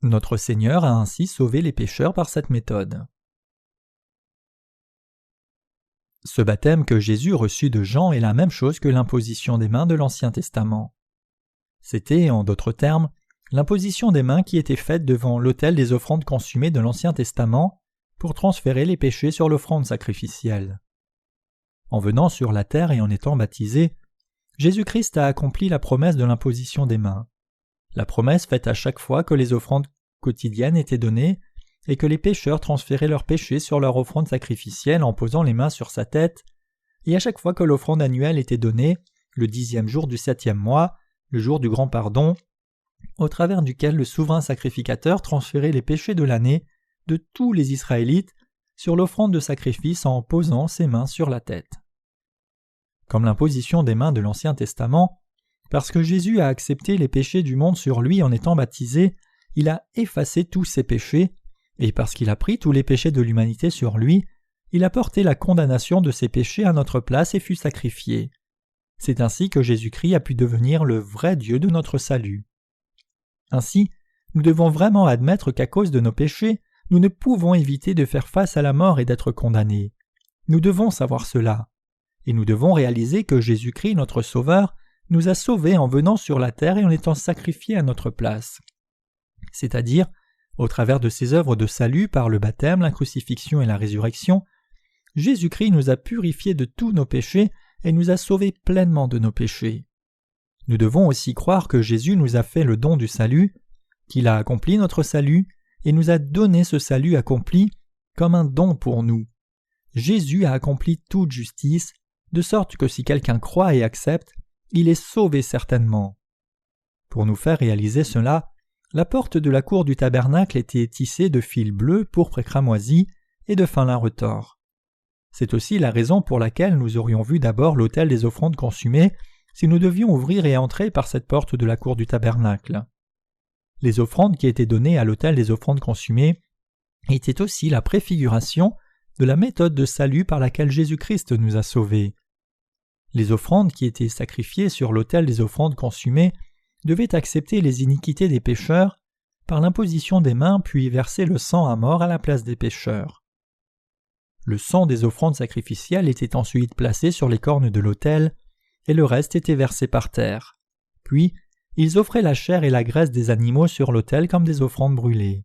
Notre Seigneur a ainsi sauvé les pécheurs par cette méthode. Ce baptême que Jésus reçut de Jean est la même chose que l'imposition des mains de l'Ancien Testament. C'était, en d'autres termes, l'imposition des mains qui était faite devant l'autel des offrandes consumées de l'Ancien Testament pour transférer les péchés sur l'offrande sacrificielle. En venant sur la terre et en étant baptisé, Jésus-Christ a accompli la promesse de l'imposition des mains. La promesse faite à chaque fois que les offrandes quotidiennes étaient données et que les pécheurs transféraient leurs péchés sur leur offrande sacrificielle en posant les mains sur sa tête, et à chaque fois que l'offrande annuelle était donnée, le 10e jour du 7e mois, le jour du grand pardon, au travers duquel le souverain sacrificateur transférait les péchés de l'année de tous les Israélites sur l'offrande de sacrifice en posant ses mains sur la tête. Comme l'imposition des mains de l'Ancien Testament, parce que Jésus a accepté les péchés du monde sur lui en étant baptisé, il a effacé tous ses péchés, et parce qu'il a pris tous les péchés de l'humanité sur lui, il a porté la condamnation de ses péchés à notre place et fut sacrifié. C'est ainsi que Jésus-Christ a pu devenir le vrai Dieu de notre salut. Ainsi, nous devons vraiment admettre qu'à cause de nos péchés, nous ne pouvons éviter de faire face à la mort et d'être condamnés. Nous devons savoir cela. Et nous devons réaliser que Jésus-Christ, notre Sauveur, nous a sauvés en venant sur la terre et en étant sacrifié à notre place. C'est-à-dire, au travers de ses œuvres de salut par le baptême, la crucifixion et la résurrection, Jésus-Christ nous a purifiés de tous nos péchés et nous a sauvés pleinement de nos péchés. Nous devons aussi croire que Jésus nous a fait le don du salut, qu'il a accompli notre salut et nous a donné ce salut accompli comme un don pour nous. Jésus a accompli toute justice, de sorte que si quelqu'un croit et accepte, il est sauvé certainement. Pour nous faire réaliser cela, la porte de la cour du tabernacle était tissée de fils bleus, pourpre et cramoisi, et de fin lin retors. C'est aussi la raison pour laquelle nous aurions vu d'abord l'autel des offrandes consumées si nous devions ouvrir et entrer par cette porte de la cour du tabernacle. Les offrandes qui étaient données à l'autel des offrandes consumées étaient aussi la préfiguration de la méthode de salut par laquelle Jésus-Christ nous a sauvés. Les offrandes qui étaient sacrifiées sur l'autel des offrandes consumées devaient accepter les iniquités des pécheurs par l'imposition des mains puis verser le sang à mort à la place des pécheurs. Le sang des offrandes sacrificielles était ensuite placé sur les cornes de l'autel et le reste était versé par terre. Puis, ils offraient la chair et la graisse des animaux sur l'autel comme des offrandes brûlées.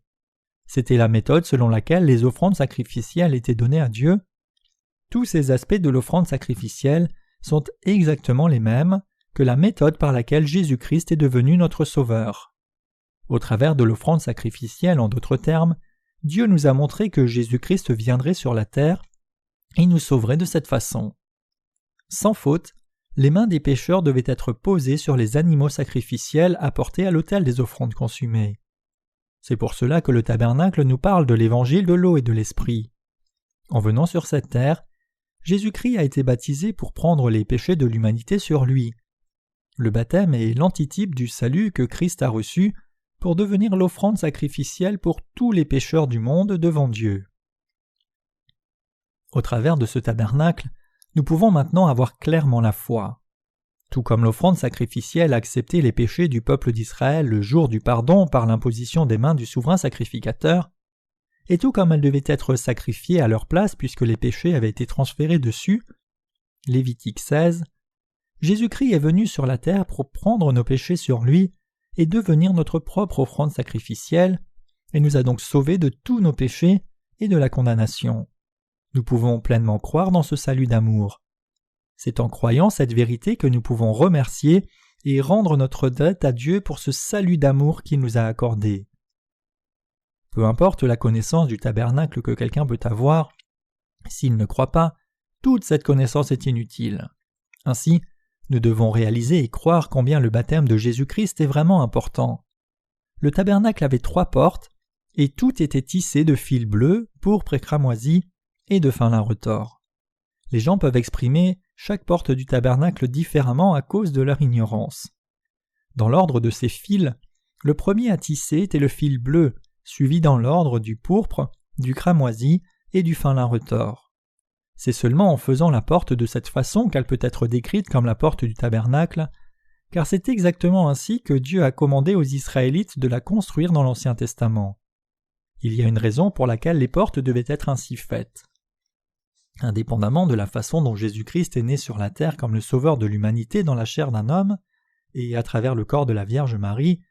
C'était la méthode selon laquelle les offrandes sacrificielles étaient données à Dieu. Tous ces aspects de l'offrande sacrificielle sont exactement les mêmes que la méthode par laquelle Jésus-Christ est devenu notre Sauveur. Au travers de l'offrande sacrificielle, en d'autres termes, Dieu nous a montré que Jésus-Christ viendrait sur la terre et nous sauverait de cette façon. Sans faute, les mains des pécheurs devaient être posées sur les animaux sacrificiels apportés à l'autel des offrandes consumées. C'est pour cela que le tabernacle nous parle de l'évangile de l'eau et de l'esprit. En venant sur cette terre, Jésus-Christ a été baptisé pour prendre les péchés de l'humanité sur lui. Le baptême est l'antitype du salut que Christ a reçu pour devenir l'offrande sacrificielle pour tous les pécheurs du monde devant Dieu. Au travers de ce tabernacle, nous pouvons maintenant avoir clairement la foi. Tout comme l'offrande sacrificielle acceptait les péchés du peuple d'Israël le jour du pardon par l'imposition des mains du souverain sacrificateur, et tout comme elle devait être sacrifiée à leur place puisque les péchés avaient été transférés dessus, Lévitique 16, Jésus-Christ est venu sur la terre pour prendre nos péchés sur lui et devenir notre propre offrande sacrificielle, et nous a donc sauvés de tous nos péchés et de la condamnation. Nous pouvons pleinement croire dans ce salut d'amour. C'est en croyant cette vérité que nous pouvons remercier et rendre notre dette à Dieu pour ce salut d'amour qu'il nous a accordé. Peu importe la connaissance du tabernacle que quelqu'un peut avoir, s'il ne croit pas, toute cette connaissance est inutile. Ainsi, nous devons réaliser et croire combien le baptême de Jésus-Christ est vraiment important. Le tabernacle avait 3 portes, et tout était tissé de fils bleus, pourpre et cramoisi, et de fin lin retors. Les gens peuvent exprimer chaque porte du tabernacle différemment à cause de leur ignorance. Dans l'ordre de ces fils, le premier à tisser était le fil bleu, suivi dans l'ordre du pourpre, du cramoisi et du fin lin retors. C'est seulement en faisant la porte de cette façon qu'elle peut être décrite comme la porte du tabernacle car c'est exactement ainsi que Dieu a commandé aux Israélites de la construire dans l'Ancien Testament. Il y a une raison pour laquelle les portes devaient être ainsi faites. Indépendamment de la façon dont Jésus-Christ est né sur la terre comme le sauveur de l'humanité dans la chair d'un homme, et à travers le corps de la Vierge Marie,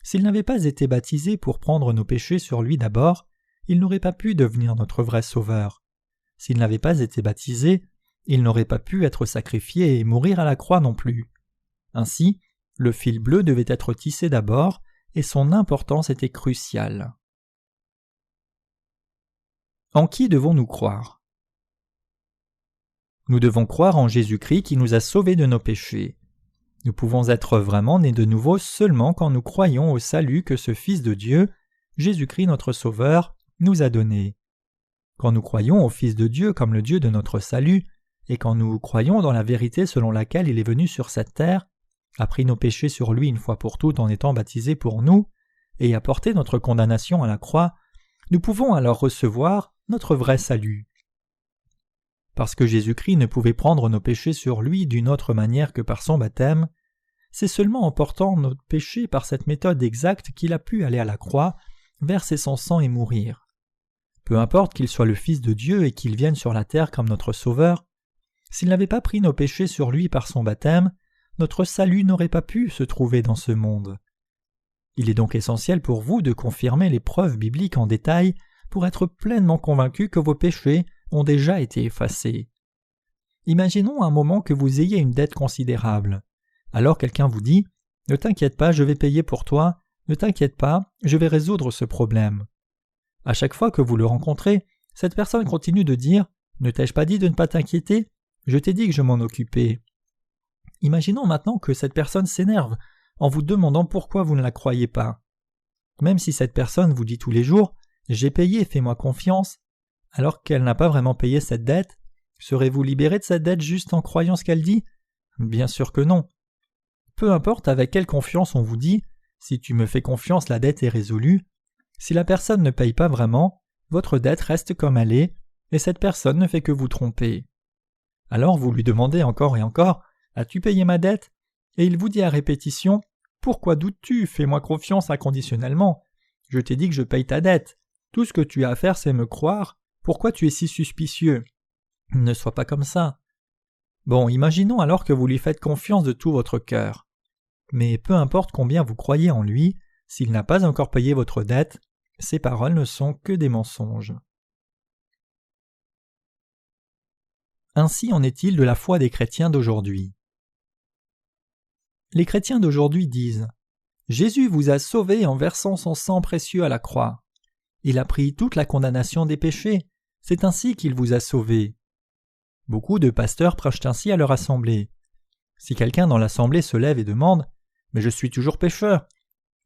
s'il n'avait pas été baptisé pour prendre nos péchés sur lui d'abord, il n'aurait pas pu devenir notre vrai sauveur. S'il n'avait pas été baptisé, il n'aurait pas pu être sacrifié et mourir à la croix non plus. Ainsi, le fil bleu devait être tissé d'abord, et son importance était cruciale. En qui devons-nous croire ? Nous devons croire en Jésus-Christ qui nous a sauvés de nos péchés. Nous pouvons être vraiment nés de nouveau seulement quand nous croyons au salut que ce Fils de Dieu, Jésus-Christ notre Sauveur, nous a donné. Quand nous croyons au Fils de Dieu comme le Dieu de notre salut, et quand nous croyons dans la vérité selon laquelle il est venu sur cette terre, a pris nos péchés sur lui une fois pour toutes en étant baptisé pour nous, et a porté notre condamnation à la croix, nous pouvons alors recevoir notre vrai salut. Parce que Jésus-Christ ne pouvait prendre nos péchés sur lui d'une autre manière que par son baptême, c'est seulement en portant nos péchés par cette méthode exacte qu'il a pu aller à la croix, verser son sang et mourir. Peu importe qu'il soit le Fils de Dieu et qu'il vienne sur la terre comme notre Sauveur, s'il n'avait pas pris nos péchés sur lui par son baptême, notre salut n'aurait pas pu se trouver dans ce monde. Il est donc essentiel pour vous de confirmer les preuves bibliques en détail pour être pleinement convaincu que vos péchés ont déjà été effacés. Imaginons un moment que vous ayez une dette considérable. Alors quelqu'un vous dit « Ne t'inquiète pas, je vais payer pour toi, ne t'inquiète pas, je vais résoudre ce problème. » À chaque fois que vous le rencontrez, cette personne continue de dire « Ne t'ai-je pas dit de ne pas t'inquiéter ? Je t'ai dit que je m'en occupais. » Imaginons maintenant que cette personne s'énerve en vous demandant pourquoi vous ne la croyez pas. Même si cette personne vous dit tous les jours « J'ai payé, fais-moi confiance », alors qu'elle n'a pas vraiment payé cette dette, serez-vous libéré de cette dette juste en croyant ce qu'elle dit ? Bien sûr que non. Peu importe avec quelle confiance on vous dit « Si tu me fais confiance, la dette est résolue », si la personne ne paye pas vraiment, votre dette reste comme elle est, et cette personne ne fait que vous tromper. Alors vous lui demandez encore et encore « As-tu payé ma dette ?» Et il vous dit à répétition « Pourquoi doutes-tu ? Fais-moi confiance inconditionnellement. Je t'ai dit que je paye ta dette. Tout ce que tu as à faire, c'est me croire. Pourquoi tu es si suspicieux ? Ne sois pas comme ça. » Bon, imaginons alors que vous lui faites confiance de tout votre cœur. Mais peu importe combien vous croyez en lui, s'il n'a pas encore payé votre dette, ces paroles ne sont que des mensonges. Ainsi en est-il de la foi des chrétiens d'aujourd'hui. Les chrétiens d'aujourd'hui disent « Jésus vous a sauvés en versant son sang précieux à la croix. Il a pris toute la condamnation des péchés. C'est ainsi qu'il vous a sauvés. » Beaucoup de pasteurs prêchent ainsi à leur assemblée. Si quelqu'un dans l'assemblée se lève et demande « Mais je suis toujours pécheur »,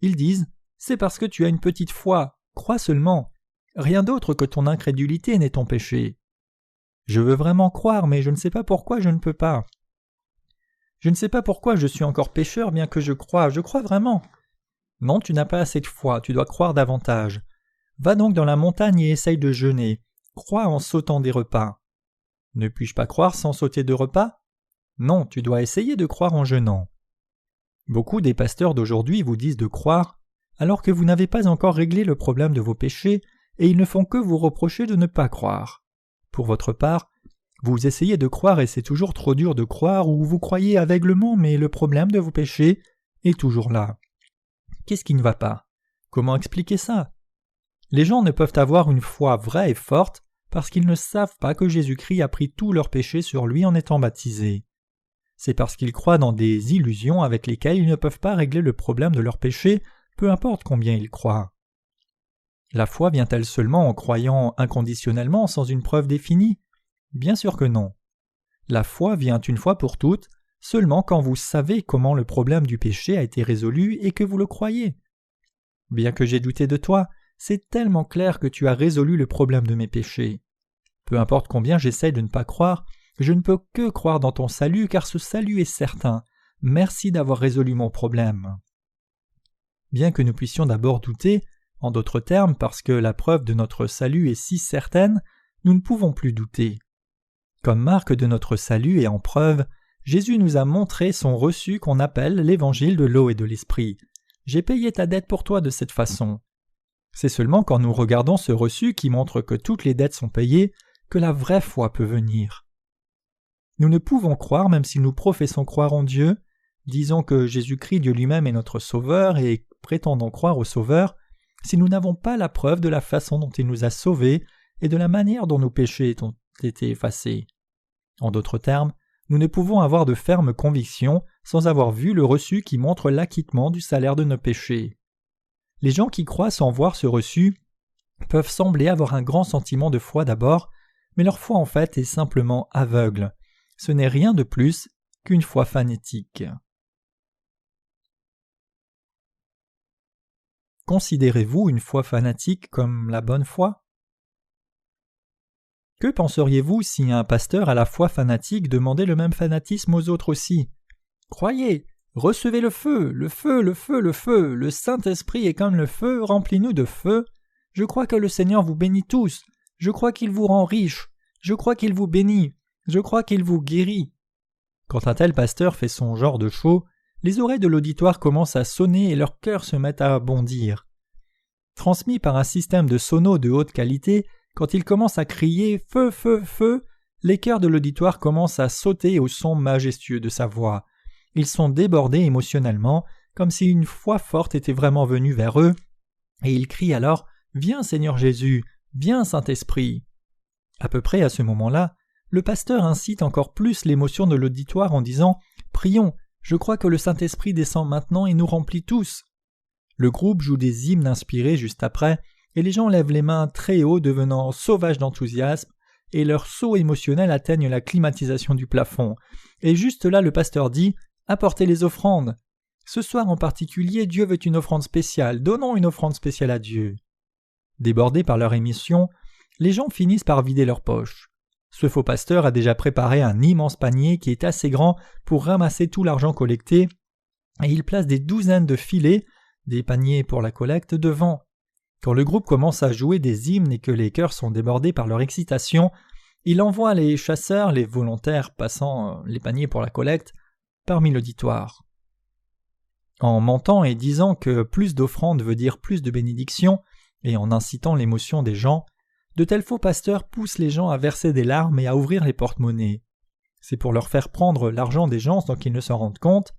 ils disent « C'est parce que tu as une petite foi, crois seulement. Rien d'autre que ton incrédulité n'est ton péché. » Je veux vraiment croire, mais je ne sais pas pourquoi je ne peux pas. Je ne sais pas pourquoi je suis encore pécheur bien que je crois vraiment. Non, tu n'as pas assez de foi, tu dois croire davantage. Va donc dans la montagne et essaye de jeûner. Crois en sautant des repas. Ne puis-je pas croire sans sauter de repas ? Non, tu dois essayer de croire en jeûnant. Beaucoup des pasteurs d'aujourd'hui vous disent de croire, alors que vous n'avez pas encore réglé le problème de vos péchés, et ils ne font que vous reprocher de ne pas croire. Pour votre part, vous essayez de croire et c'est toujours trop dur de croire, ou vous croyez aveuglément mais le problème de vos péchés est toujours là. Qu'est-ce qui ne va pas ? Comment expliquer ça ? Les gens ne peuvent avoir une foi vraie et forte parce qu'ils ne savent pas que Jésus-Christ a pris tous leurs péchés sur lui en étant baptisé. C'est parce qu'ils croient dans des illusions avec lesquelles ils ne peuvent pas régler le problème de leurs péchés, peu importe combien ils croient. La foi vient-elle seulement en croyant inconditionnellement sans une preuve définie ? Bien sûr que non. La foi vient une fois pour toutes seulement quand vous savez comment le problème du péché a été résolu et que vous le croyez. Bien que j'ai douté de toi, c'est tellement clair que tu as résolu le problème de mes péchés. Peu importe combien j'essaye de ne pas croire, je ne peux que croire dans ton salut car ce salut est certain. Merci d'avoir résolu mon problème. Bien que nous puissions d'abord douter, en d'autres termes parce que la preuve de notre salut est si certaine, nous ne pouvons plus douter. Comme marque de notre salut et en preuve, Jésus nous a montré son reçu qu'on appelle l'évangile de l'eau et de l'esprit. J'ai payé ta dette pour toi de cette façon. C'est seulement quand nous regardons ce reçu qui montre que toutes les dettes sont payées que la vraie foi peut venir. Nous ne pouvons croire même si nous professons croire en Dieu, disons que Jésus-Christ Dieu lui-même est notre Sauveur et prétendons croire au Sauveur, si nous n'avons pas la preuve de la façon dont il nous a sauvés et de la manière dont nos péchés ont été effacés. En d'autres termes, nous ne pouvons avoir de fermes convictions sans avoir vu le reçu qui montre l'acquittement du salaire de nos péchés. Les gens qui croient sans voir ce reçu peuvent sembler avoir un grand sentiment de foi d'abord, mais leur foi en fait est simplement aveugle. Ce n'est rien de plus qu'une foi fanatique. Considérez-vous une foi fanatique comme la bonne foi? Que penseriez-vous si un pasteur à la foi fanatique demandait le même fanatisme aux autres aussi? Croyez, recevez le feu, le feu, le feu, le feu, le Saint-Esprit est comme le feu, remplis-nous de feu. Je crois que le Seigneur vous bénit tous, je crois qu'il vous rend riche, je crois qu'il vous bénit, je crois qu'il vous guérit. Quand un tel pasteur fait son genre de show, les oreilles de l'auditoire commencent à sonner et leur cœur se met à bondir. Transmis par un système de sonos de haute qualité, quand il commence à crier « Feu, feu, feu », les cœurs de l'auditoire commencent à sauter au son majestueux de sa voix. Ils sont débordés émotionnellement, comme si une foi forte était vraiment venue vers eux, et ils crient alors « Viens Seigneur Jésus, viens Saint-Esprit ». À peu près à ce moment-là, le pasteur incite encore plus l'émotion de l'auditoire en disant « Prions, je crois que le Saint-Esprit descend maintenant et nous remplit tous ». Le groupe joue des hymnes inspirés juste après, et les gens lèvent les mains très haut devenant sauvages d'enthousiasme, et leurs sauts émotionnels atteignent la climatisation du plafond. Et juste là le pasteur dit « Apportez les offrandes ». Ce soir en particulier, Dieu veut une offrande spéciale, donnons une offrande spéciale à Dieu. Débordés par leur émission, les gens finissent par vider leurs poches. Ce faux pasteur a déjà préparé un immense panier qui est assez grand pour ramasser tout l'argent collecté, et il place des douzaines de filets, des paniers pour la collecte, devant. Quand le groupe commence à jouer des hymnes et que les cœurs sont débordés par leur excitation, il envoie les chasseurs, les volontaires passant les paniers pour la collecte, parmi l'auditoire. En mentant et disant que plus d'offrandes veut dire plus de bénédictions, et en incitant l'émotion des gens, de tels faux pasteurs poussent les gens à verser des larmes et à ouvrir les porte-monnaies. C'est pour leur faire prendre l'argent des gens sans qu'ils ne s'en rendent compte,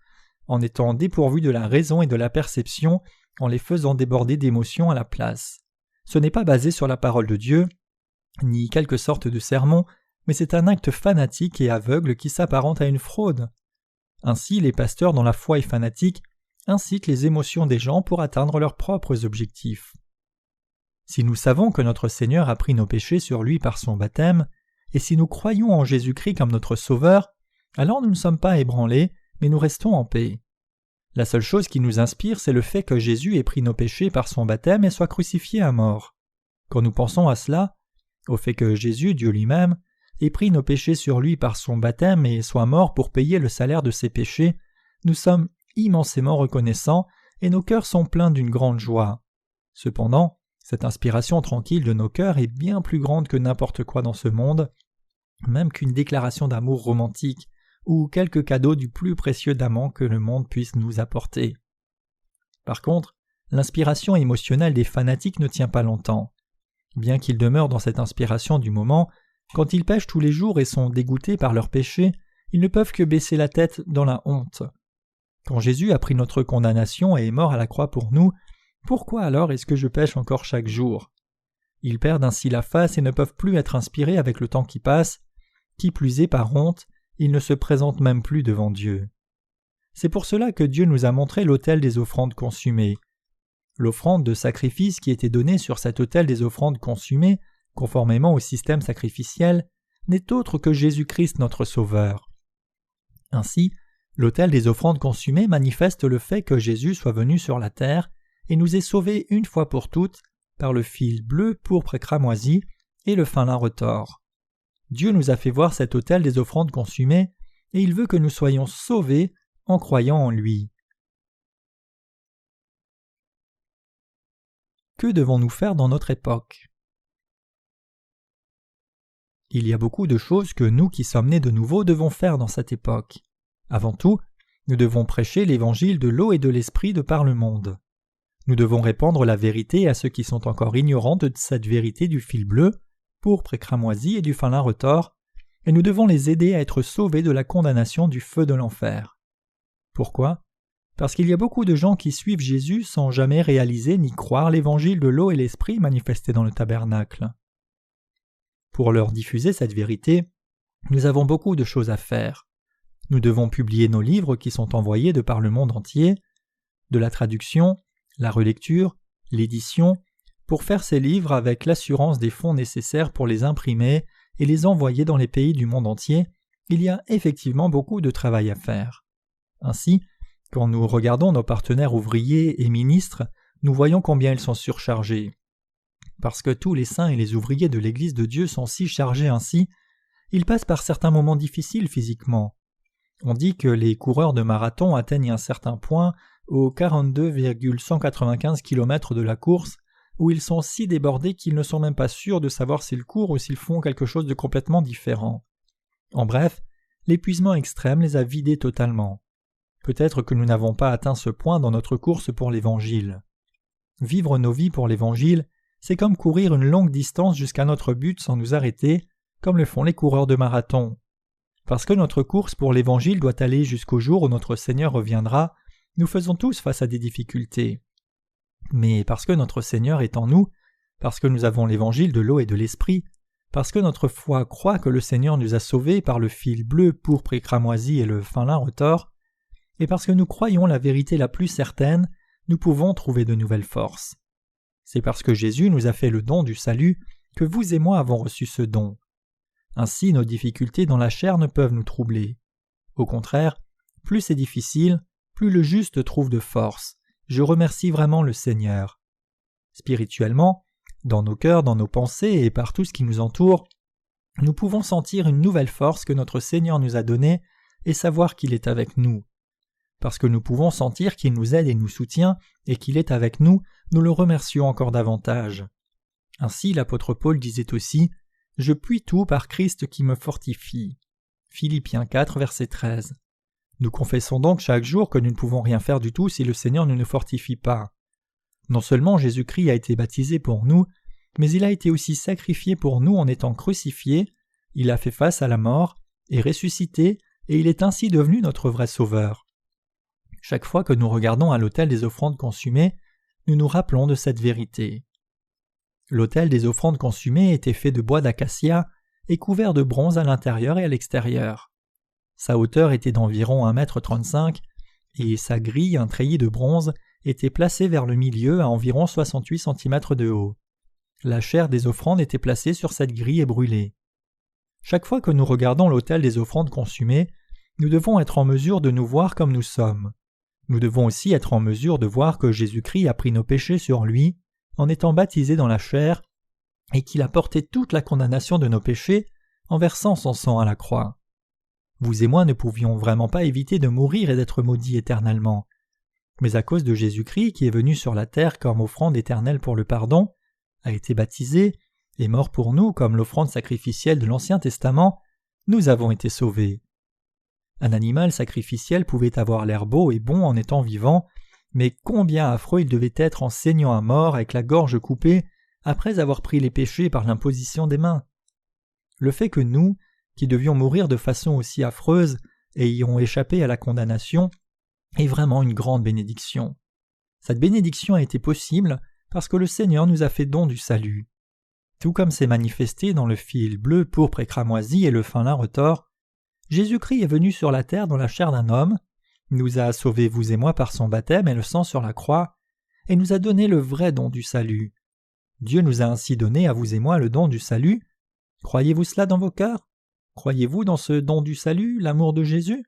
en étant dépourvus de la raison et de la perception, en les faisant déborder d'émotions à la place. Ce n'est pas basé sur la parole de Dieu, ni quelque sorte de sermon, mais c'est un acte fanatique et aveugle qui s'apparente à une fraude. Ainsi, les pasteurs dont la foi est fanatique incitent les émotions des gens pour atteindre leurs propres objectifs. Si nous savons que notre Seigneur a pris nos péchés sur lui par son baptême, et si nous croyons en Jésus-Christ comme notre Sauveur, alors nous ne sommes pas ébranlés, mais nous restons en paix. La seule chose qui nous inspire, c'est le fait que Jésus ait pris nos péchés par son baptême et soit crucifié à mort. Quand nous pensons à cela, au fait que Jésus, Dieu lui-même, ait pris nos péchés sur lui par son baptême et soit mort pour payer le salaire de ses péchés, nous sommes immensément reconnaissants et nos cœurs sont pleins d'une grande joie. Cependant, cette inspiration tranquille de nos cœurs est bien plus grande que n'importe quoi dans ce monde, même qu'une déclaration d'amour romantique ou quelque cadeau du plus précieux d'amant que le monde puisse nous apporter. Par contre, l'inspiration émotionnelle des fanatiques ne tient pas longtemps. Bien qu'ils demeurent dans cette inspiration du moment, quand ils pêchent tous les jours et sont dégoûtés par leurs péchés, ils ne peuvent que baisser la tête dans la honte. Quand Jésus a pris notre condamnation et est mort à la croix pour nous, pourquoi alors est-ce que je pêche encore chaque jour? Ils perdent ainsi la face et ne peuvent plus être inspirés avec le temps qui passe. Qui plus est, par honte, ils ne se présentent même plus devant Dieu. C'est pour cela que Dieu nous a montré l'autel des offrandes consumées. L'offrande de sacrifice qui était donnée sur cet autel des offrandes consumées, conformément au système sacrificiel, n'est autre que Jésus-Christ notre Sauveur. Ainsi, l'autel des offrandes consumées manifeste le fait que Jésus soit venu sur la terre et nous ait sauvés une fois pour toutes par le fil bleu, pourpre et cramoisi et le fin lin retors. Dieu nous a fait voir cet autel des offrandes consumées et il veut que nous soyons sauvés en croyant en lui. Que devons-nous faire dans notre époque? Il y a beaucoup de choses que nous qui sommes nés de nouveau devons faire dans cette époque. Avant tout, nous devons prêcher l'évangile de l'eau et de l'esprit de par le monde. Nous devons répandre la vérité à ceux qui sont encore ignorants de cette vérité du fil bleu, pourpre et cramoisi et du fin lin retors, et nous devons les aider à être sauvés de la condamnation du feu de l'enfer. Pourquoi ? Parce qu'il y a beaucoup de gens qui suivent Jésus sans jamais réaliser ni croire l'évangile de l'eau et l'esprit manifesté dans le tabernacle. Pour leur diffuser cette vérité, nous avons beaucoup de choses à faire. Nous devons publier nos livres qui sont envoyés de par le monde entier, de la traduction, la relecture, l'édition, pour faire ces livres avec l'assurance des fonds nécessaires pour les imprimer et les envoyer dans les pays du monde entier, il y a effectivement beaucoup de travail à faire. Ainsi, quand nous regardons nos partenaires ouvriers et ministres, nous voyons combien ils sont surchargés. Parce que tous les saints et les ouvriers de l'Église de Dieu sont si chargés ainsi, ils passent par certains moments difficiles physiquement. On dit que les coureurs de marathon atteignent un certain point aux 42,195 km de la course où ils sont si débordés qu'ils ne sont même pas sûrs de savoir s'ils courent ou s'ils font quelque chose de complètement différent. En bref, l'épuisement extrême les a vidés totalement. Peut-être que nous n'avons pas atteint ce point dans notre course pour l'Évangile. Vivre nos vies pour l'Évangile, c'est comme courir une longue distance jusqu'à notre but sans nous arrêter, comme le font les coureurs de marathon. Parce que notre course pour l'Évangile doit aller jusqu'au jour où notre Seigneur reviendra, nous faisons tous face à des difficultés. Mais parce que notre Seigneur est en nous, parce que nous avons l'Évangile de l'eau et de l'Esprit, parce que notre foi croit que le Seigneur nous a sauvés par le fil bleu, pourpre et cramoisi et le fin lin retors, et parce que nous croyons la vérité la plus certaine, nous pouvons trouver de nouvelles forces. C'est parce que Jésus nous a fait le don du salut que vous et moi avons reçu ce don. Ainsi, nos difficultés dans la chair ne peuvent nous troubler. Au contraire, plus c'est difficile, plus le juste trouve de force. Je remercie vraiment le Seigneur. Spirituellement, dans nos cœurs, dans nos pensées et par tout ce qui nous entoure, nous pouvons sentir une nouvelle force que notre Seigneur nous a donnée et savoir qu'il est avec nous. Parce que nous pouvons sentir qu'il nous aide et nous soutient et qu'il est avec nous, nous le remercions encore davantage. Ainsi, l'apôtre Paul disait aussi « Je puis tout par Christ qui me fortifie ». Philippiens 4, verset 13. Nous confessons donc chaque jour que nous ne pouvons rien faire du tout si le Seigneur ne nous fortifie pas. Non seulement Jésus-Christ a été baptisé pour nous, mais il a été aussi sacrifié pour nous en étant crucifié, il a fait face à la mort, est ressuscité, et il est ainsi devenu notre vrai Sauveur. Chaque fois que nous regardons à l'autel des offrandes consumées, nous nous rappelons de cette vérité. L'autel des offrandes consumées était fait de bois d'acacia et couvert de bronze à l'intérieur et à l'extérieur. Sa hauteur était d'environ 1,35 m et sa grille, un treillis de bronze, était placée vers le milieu à environ 68 cm de haut. La chair des offrandes était placée sur cette grille et brûlée. Chaque fois que nous regardons l'autel des offrandes consumées, nous devons être en mesure de nous voir comme nous sommes. Nous devons aussi être en mesure de voir que Jésus-Christ a pris nos péchés sur lui en étant baptisé dans la chair et qu'il a porté toute la condamnation de nos péchés en versant son sang à la croix. Vous et moi ne pouvions vraiment pas éviter de mourir et d'être maudits éternellement. Mais à cause de Jésus-Christ qui est venu sur la terre comme offrande éternelle pour le pardon, a été baptisé, est mort pour nous comme l'offrande sacrificielle de l'Ancien Testament, nous avons été sauvés. Un animal sacrificiel pouvait avoir l'air beau et bon en étant vivant, mais combien affreux il devait être en saignant à mort avec la gorge coupée après avoir pris les péchés par l'imposition des mains. Le fait que nous, qui devions mourir de façon aussi affreuse, ayons échappé à la condamnation, est vraiment une grande bénédiction. Cette bénédiction a été possible parce que le Seigneur nous a fait don du salut. Tout comme c'est manifesté dans le fil bleu, pourpre et cramoisi et le fin lin retors, Jésus-Christ est venu sur la terre dans la chair d'un homme, nous a sauvés vous et moi par son baptême et le sang sur la croix, et nous a donné le vrai don du salut. Dieu nous a ainsi donné à vous et moi le don du salut. Croyez-vous cela dans vos cœurs? Croyez-vous dans ce don du salut, l'amour de Jésus?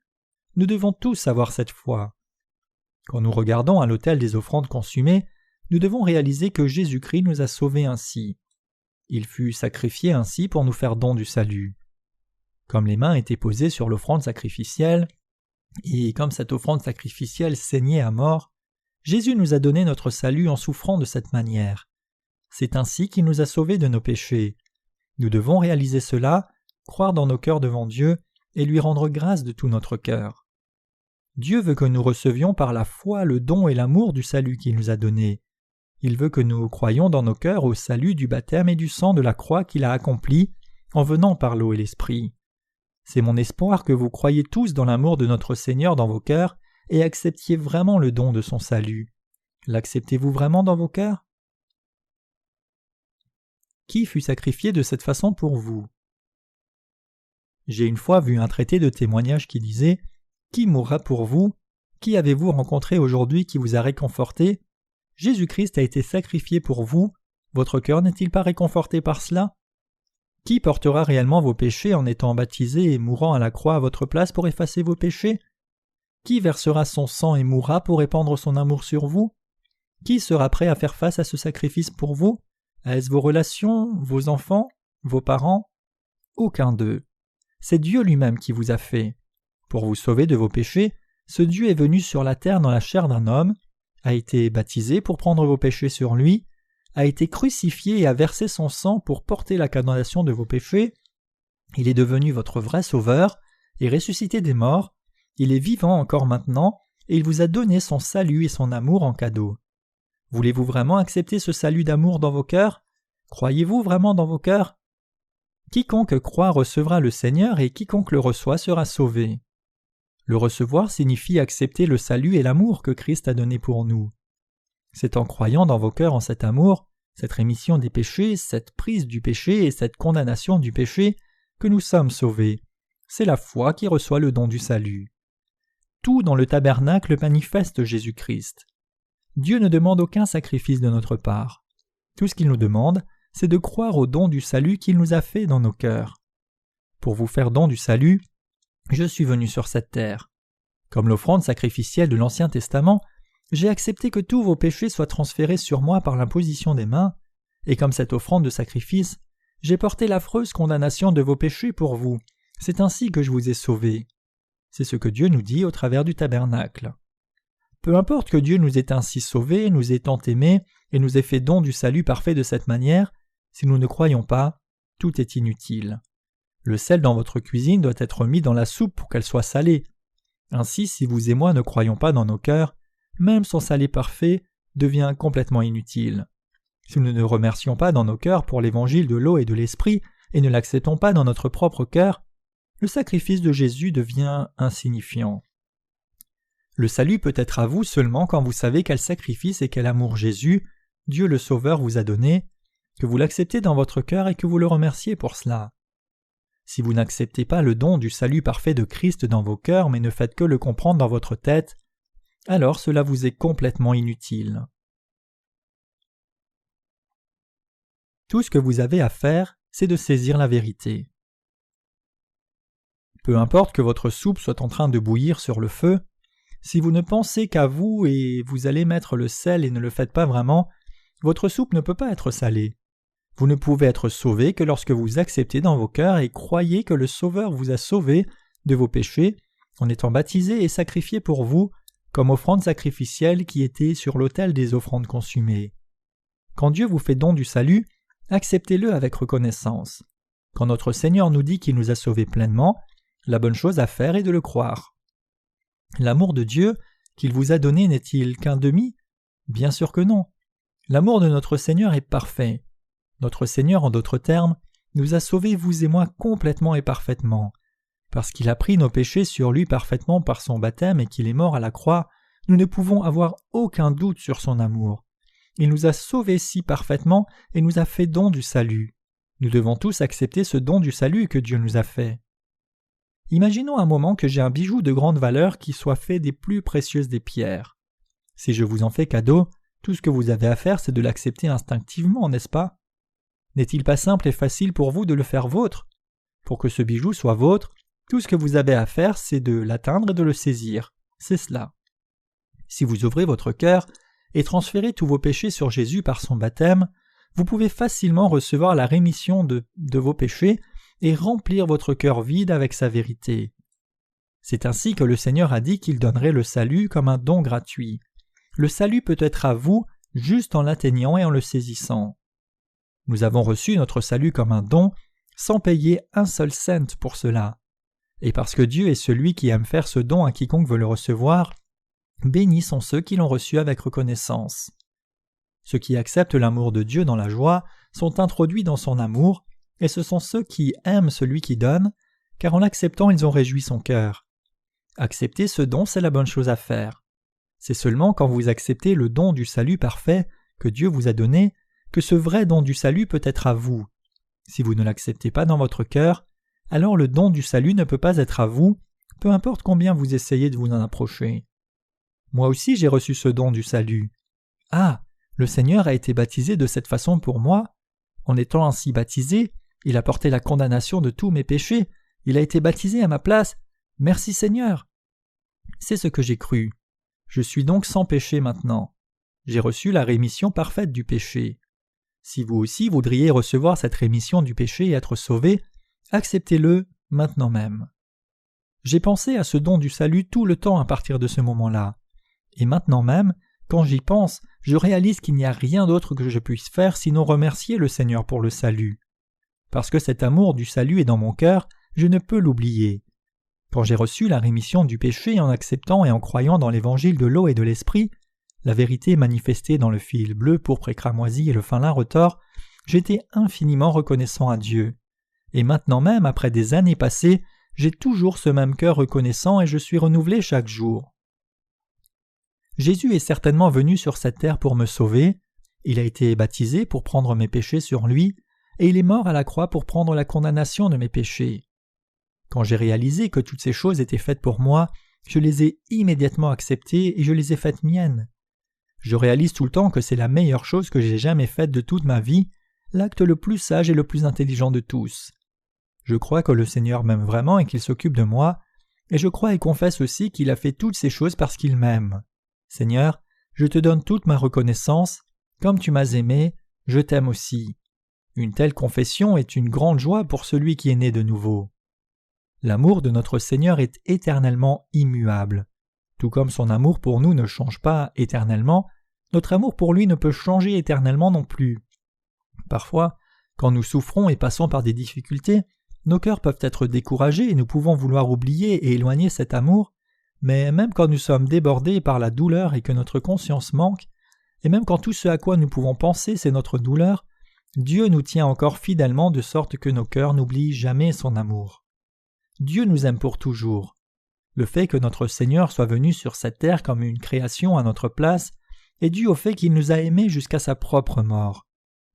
Nous devons tous avoir cette foi. Quand nous regardons à l'autel des offrandes consumées, nous devons réaliser que Jésus-Christ nous a sauvés ainsi. Il fut sacrifié ainsi pour nous faire don du salut. Comme les mains étaient posées sur l'offrande sacrificielle, et comme cette offrande sacrificielle saignait à mort, Jésus nous a donné notre salut en souffrant de cette manière. C'est ainsi qu'il nous a sauvés de nos péchés. Nous devons réaliser cela, croire dans nos cœurs devant Dieu et lui rendre grâce de tout notre cœur. Dieu veut que nous recevions par la foi le don et l'amour du salut qu'il nous a donné. Il veut que nous croyions dans nos cœurs au salut du baptême et du sang de la croix qu'il a accompli en venant par l'eau et l'esprit. C'est mon espoir que vous croyiez tous dans l'amour de notre Seigneur dans vos cœurs et acceptiez vraiment le don de son salut. L'acceptez-vous vraiment dans vos cœurs? Qui fut sacrifié de cette façon pour vous? J'ai une fois vu un traité de témoignage qui disait « Qui mourra pour vous? Qui avez-vous rencontré aujourd'hui qui vous a réconforté? Jésus-Christ a été sacrifié pour vous. Votre cœur n'est-il pas réconforté par cela? Qui portera réellement vos péchés en étant baptisé et mourant à la croix à votre place pour effacer vos péchés? Qui versera son sang et mourra pour répandre son amour sur vous? Qui sera prêt à faire face à ce sacrifice pour vous? Est-ce vos relations, vos enfants, vos parents? Aucun d'eux. C'est Dieu lui-même qui vous a fait. Pour vous sauver de vos péchés, ce Dieu est venu sur la terre dans la chair d'un homme, a été baptisé pour prendre vos péchés sur lui, a été crucifié et a versé son sang pour porter la condamnation de vos péchés. Il est devenu votre vrai sauveur, est ressuscité des morts, il est vivant encore maintenant, et il vous a donné son salut et son amour en cadeau. Voulez-vous vraiment accepter ce salut d'amour dans vos cœurs? Croyez-vous vraiment dans vos cœurs? Quiconque croit recevra le Seigneur et quiconque le reçoit sera sauvé. Le recevoir signifie accepter le salut et l'amour que Christ a donné pour nous. C'est en croyant dans vos cœurs en cet amour, cette rémission des péchés, cette prise du péché et cette condamnation du péché que nous sommes sauvés. C'est la foi qui reçoit le don du salut. Tout dans le tabernacle manifeste Jésus-Christ. Dieu ne demande aucun sacrifice de notre part. Tout ce qu'il nous demande, c'est de croire au don du salut qu'il nous a fait dans nos cœurs. Pour vous faire don du salut, je suis venu sur cette terre. Comme l'offrande sacrificielle de l'Ancien Testament, j'ai accepté que tous vos péchés soient transférés sur moi par l'imposition des mains, et comme cette offrande de sacrifice, j'ai porté l'affreuse condamnation de vos péchés pour vous. C'est ainsi que je vous ai sauvés. C'est ce que Dieu nous dit au travers du tabernacle. Peu importe que Dieu nous ait ainsi sauvés, nous ait tant aimés, et nous ait fait don du salut parfait de cette manière, si nous ne croyons pas, tout est inutile. Le sel dans votre cuisine doit être mis dans la soupe pour qu'elle soit salée. Ainsi, si vous et moi ne croyons pas dans nos cœurs, même son salut parfait devient complètement inutile. Si nous ne remercions pas dans nos cœurs pour l'évangile de l'eau et de l'esprit et ne l'acceptons pas dans notre propre cœur, le sacrifice de Jésus devient insignifiant. Le salut peut être à vous seulement quand vous savez quel sacrifice et quel amour Jésus, Dieu le Sauveur, vous a donné, que vous l'acceptez dans votre cœur et que vous le remerciez pour cela. Si vous n'acceptez pas le don du salut parfait de Christ dans vos cœurs mais ne faites que le comprendre dans votre tête, alors cela vous est complètement inutile. Tout ce que vous avez à faire, c'est de saisir la vérité. Peu importe que votre soupe soit en train de bouillir sur le feu, si vous ne pensez qu'à vous et vous allez mettre le sel et ne le faites pas vraiment, votre soupe ne peut pas être salée. Vous ne pouvez être sauvé que lorsque vous acceptez dans vos cœurs et croyez que le Sauveur vous a sauvé de vos péchés en étant baptisé et sacrifié pour vous comme offrande sacrificielle qui était sur l'autel des offrandes consumées. Quand Dieu vous fait don du salut, acceptez-le avec reconnaissance. Quand notre Seigneur nous dit qu'il nous a sauvés pleinement, la bonne chose à faire est de le croire. L'amour de Dieu qu'il vous a donné n'est-il qu'un demi? Bien sûr que non. L'amour de notre Seigneur est parfait. Notre Seigneur, en d'autres termes, nous a sauvés, vous et moi, complètement et parfaitement. Parce qu'il a pris nos péchés sur lui parfaitement par son baptême et qu'il est mort à la croix, nous ne pouvons avoir aucun doute sur son amour. Il nous a sauvés si parfaitement et nous a fait don du salut. Nous devons tous accepter ce don du salut que Dieu nous a fait. Imaginons un moment que j'ai un bijou de grande valeur qui soit fait des plus précieuses des pierres. Si je vous en fais cadeau, tout ce que vous avez à faire, c'est de l'accepter instinctivement, n'est-ce pas? N'est-il pas simple et facile pour vous de le faire vôtre? Pour que ce bijou soit vôtre, tout ce que vous avez à faire, c'est de l'atteindre et de le saisir. C'est cela. Si vous ouvrez votre cœur et transférez tous vos péchés sur Jésus par son baptême, vous pouvez facilement recevoir la rémission de vos péchés et remplir votre cœur vide avec sa vérité. C'est ainsi que le Seigneur a dit qu'il donnerait le salut comme un don gratuit. Le salut peut être à vous juste en l'atteignant et en le saisissant. Nous avons reçu notre salut comme un don sans payer un seul cent pour cela. et parce que Dieu est celui qui aime faire ce don à quiconque veut le recevoir, bénis sont ceux qui l'ont reçu avec reconnaissance. Ceux qui acceptent l'amour de Dieu dans la joie sont introduits dans son amour, et ce sont ceux qui aiment celui qui donne, car en l'acceptant ils ont réjoui son cœur. Accepter ce don, c'est la bonne chose à faire. C'est seulement quand vous acceptez le don du salut parfait que Dieu vous a donné que ce vrai don du salut peut être à vous. Si vous ne l'acceptez pas dans votre cœur, alors le don du salut ne peut pas être à vous, peu importe combien vous essayez de vous en approcher. Moi aussi j'ai reçu ce don du salut. Ah, le Seigneur a été baptisé de cette façon pour moi. En étant ainsi baptisé, il a porté la condamnation de tous mes péchés, il a été baptisé à ma place. Merci Seigneur. C'est ce que j'ai cru. Je suis donc sans péché maintenant. J'ai reçu la rémission parfaite du péché. Si vous aussi voudriez recevoir cette rémission du péché et être sauvé, acceptez-le maintenant même. J'ai pensé à ce don du salut tout le temps à partir de ce moment-là. Et maintenant même, quand j'y pense, je réalise qu'il n'y a rien d'autre que je puisse faire sinon remercier le Seigneur pour le salut. Parce que cet amour du salut est dans mon cœur, je ne peux l'oublier. Quand j'ai reçu la rémission du péché en acceptant et en croyant dans l'évangile de l'eau et de l'esprit, la vérité manifestée dans le fil bleu, pourpre et cramoisi et le fin lin retors, j'étais infiniment reconnaissant à Dieu. Et maintenant même, après des années passées, j'ai toujours ce même cœur reconnaissant et je suis renouvelé chaque jour. Jésus est certainement venu sur cette terre pour me sauver, il a été baptisé pour prendre mes péchés sur lui, et il est mort à la croix pour prendre la condamnation de mes péchés. Quand j'ai réalisé que toutes ces choses étaient faites pour moi, je les ai immédiatement acceptées et je les ai faites miennes. Je réalise tout le temps que c'est la meilleure chose que j'ai jamais faite de toute ma vie, l'acte le plus sage et le plus intelligent de tous. Je crois que le Seigneur m'aime vraiment et qu'il s'occupe de moi, et je crois et confesse aussi qu'il a fait toutes ces choses parce qu'il m'aime. Seigneur, je te donne toute ma reconnaissance, comme tu m'as aimé, je t'aime aussi. Une telle confession est une grande joie pour celui qui est né de nouveau. L'amour de notre Seigneur est éternellement immuable. Tout comme son amour pour nous ne change pas éternellement, notre amour pour lui ne peut changer éternellement non plus. Parfois, quand nous souffrons et passons par des difficultés, nos cœurs peuvent être découragés et nous pouvons vouloir oublier et éloigner cet amour, mais même quand nous sommes débordés par la douleur et que notre conscience manque, et même quand tout ce à quoi nous pouvons penser c'est notre douleur, Dieu nous tient encore fidèlement de sorte que nos cœurs n'oublient jamais son amour. Dieu nous aime pour toujours. Le fait que notre Seigneur soit venu sur cette terre comme une création à notre place est dû au fait qu'il nous a aimés jusqu'à sa propre mort.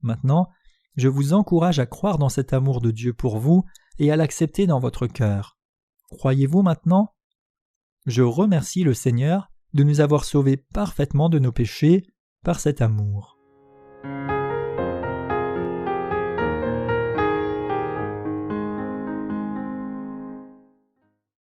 Maintenant, je vous encourage à croire dans cet amour de Dieu pour vous et à l'accepter dans votre cœur. Croyez-vous maintenant? Je remercie le Seigneur de nous avoir sauvés parfaitement de nos péchés par cet amour.